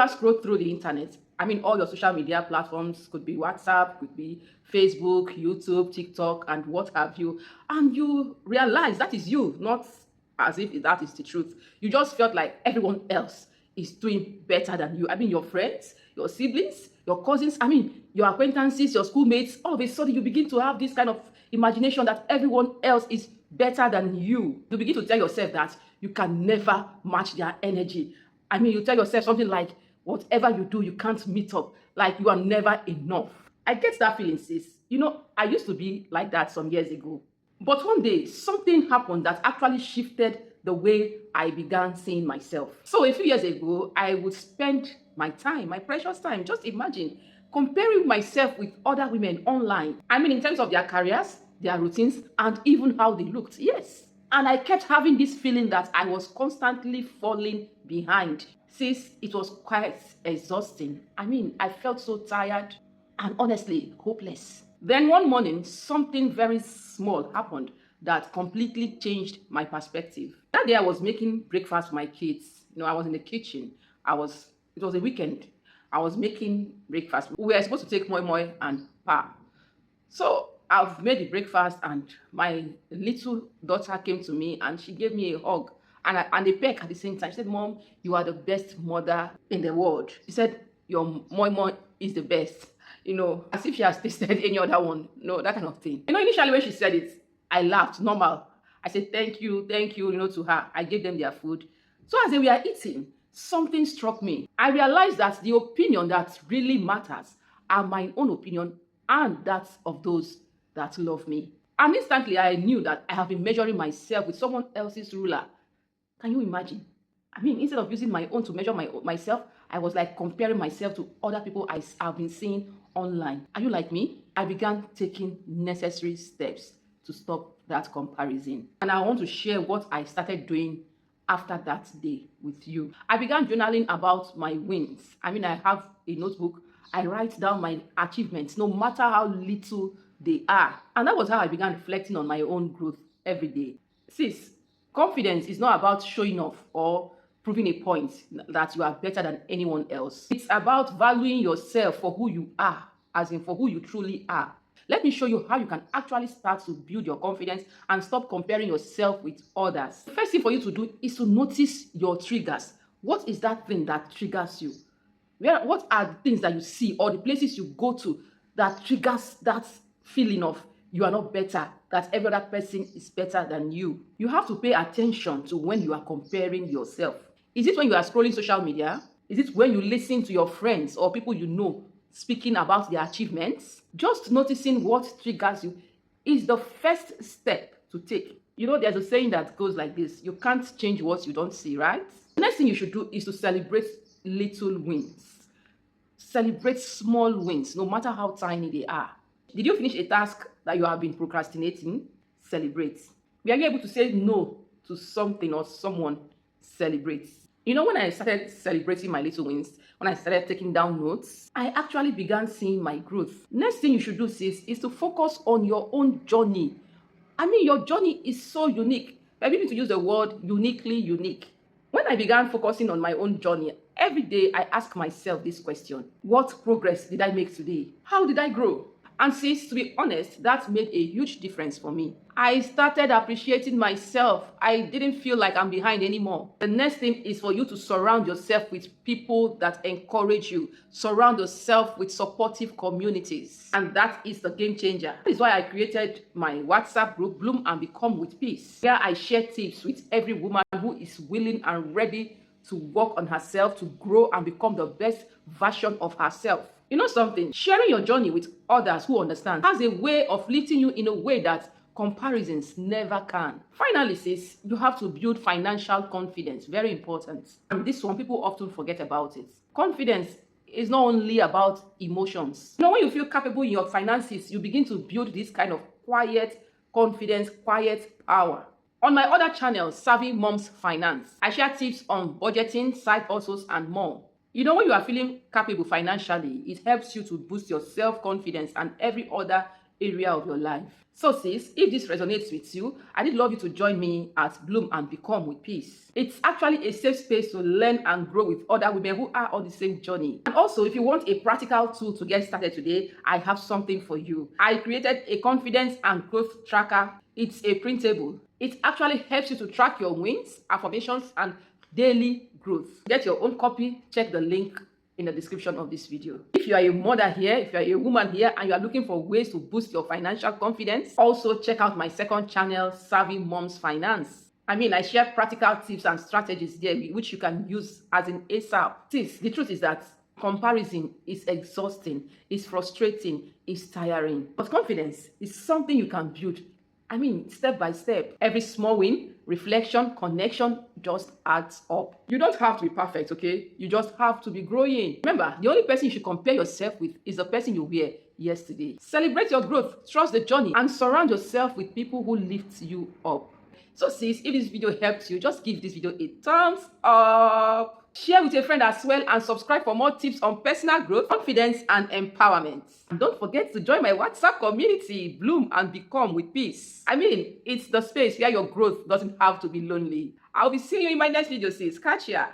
ever scrolled through the internet? I mean, all your social media platforms, could be WhatsApp, could be Facebook, YouTube, TikTok, and what have you. And you realize that is you, not as if that is the truth. You just felt like everyone else is doing better than you. I mean, your friends, your siblings, your cousins, I mean, your acquaintances, your schoolmates, all of a sudden you begin to have this kind of imagination that everyone else is better than you. You begin to tell yourself that you can never match their energy. I mean, you tell yourself something like, whatever you do, you can't meet up. Like you are never enough. I get that feeling, sis. You know, I used to be like that some years ago. But one day, something happened that actually shifted the way I began seeing myself. So a few years ago, I would spend my time, my precious time, just imagine, comparing myself with other women online. I mean, in terms of their careers, their routines, and even how they looked. Yes. And I kept having this feeling that I was constantly falling behind. Sis, it was quite exhausting. I mean, I felt so tired and honestly hopeless. Then one morning, something very small happened that completely changed my perspective. That day I was making breakfast for my kids. You know, I was in the kitchen. It was a weekend. I was making breakfast. We were supposed to take moi moi and pa. So I've made the breakfast and my little daughter came to me and she gave me a hug and a peck at the same time. She said, Mom, you are the best mother in the world. She said, your moi moi is the best. You know, as if she has tasted any other one. No, that kind of thing. You know, initially when she said it, I laughed, normal. I said, thank you, you know, to her. I gave them their food. So as they were eating, something struck me. I realized that the opinion that really matters are my own opinion and that of those that love me. And instantly I knew that I have been measuring myself with someone else's ruler. Can you imagine? I mean, instead of using my own to measure myself, I was like comparing myself to other people I've been seeing online. Are you like me? I began taking necessary steps to stop that comparison. And I want to share what I started doing after that day with you. I began journaling about my wins. I mean, I have a notebook. I write down my achievements, no matter how little they are. And that was how I began reflecting on my own growth every day. Sis, confidence is not about showing off or proving a point that you are better than anyone else. It's about valuing yourself for who you are, as in for who you truly are. Let me show you how you can actually start to build your confidence and stop comparing yourself with others. The first thing for you to do is to notice your triggers. What is that thing that triggers you? What are the things that you see or the places you go to that triggers that feeling of you are not better, that every other person is better than you? You have to pay attention to when you are comparing yourself. Is it when you are scrolling social media? Is it when you listen to your friends or people you know speaking about their achievements? Just noticing what triggers you is the first step to take. You know, there's a saying that goes like this: you can't change what you don't see, right? The next thing you should do is to celebrate little wins. Celebrate small wins, no matter how tiny they are. Did you finish a task that you have been procrastinating? Celebrate. Are you able to say no to something or someone? Celebrate. You know, when I started celebrating my little wins, when I started taking down notes, I actually began seeing my growth. Next thing you should do, sis, is to focus on your own journey. I mean, your journey is so unique. I need to use the word uniquely unique. When I began focusing on my own journey, every day I ask myself this question: what progress did I make today? How did I grow? And sis, to be honest, that made a huge difference for me. I started appreciating myself. I didn't feel like I'm behind anymore. The next thing is for you to surround yourself with people that encourage you. Surround yourself with supportive communities. And that is the game changer. That is why I created my WhatsApp group, Bloom and Become with Peace, where I share tips with every woman who is willing and ready to work on herself, to grow and become the best version of herself. You know something? Sharing your journey with others who understand has a way of lifting you in a way that comparisons never can. Finally, sis, you have to build financial confidence. Very important. And this one, people often forget about it. Confidence is not only about emotions. You know, when you feel capable in your finances, you begin to build this kind of quiet confidence, quiet power. On my other channel, Savvy Mom's Finance, I share tips on budgeting, side hustles, and more. You know, when you are feeling capable financially, it helps you to boost your self-confidence and every other area of your life. So sis, if this resonates with you, I did love you to join me at Bloom and Become with Peace. It's actually a safe space to learn and grow with other women who are on the same journey. And also, if you want a practical tool to get started today, I have something for you. I created a confidence and growth tracker. It's a printable. It actually helps you to track your wins, affirmations, and daily growth. Get your own copy. Check the link in the description of this video. If you are a mother here, if you are a woman here, and you are looking for ways to boost your financial confidence, also check out my second channel, Savvy Moms Finance. I share practical tips and strategies there which you can use as in ASAP. Sis, the truth is that comparison is exhausting, it's frustrating, it's tiring. But confidence is something you can build. Step by step. Every small win, reflection, connection just adds up. You don't have to be perfect, okay? You just have to be growing. Remember, the only person you should compare yourself with is the person you were yesterday. Celebrate your growth, trust the journey, and surround yourself with people who lift you up. So sis, if this video helped you, just give this video a thumbs up. Share with a friend as well and subscribe for more tips on personal growth, confidence, and empowerment. And don't forget to join my WhatsApp community, Bloom and Become with Peace. It's the space where your growth doesn't have to be lonely. I'll be seeing you in my next video, sis. Catch ya.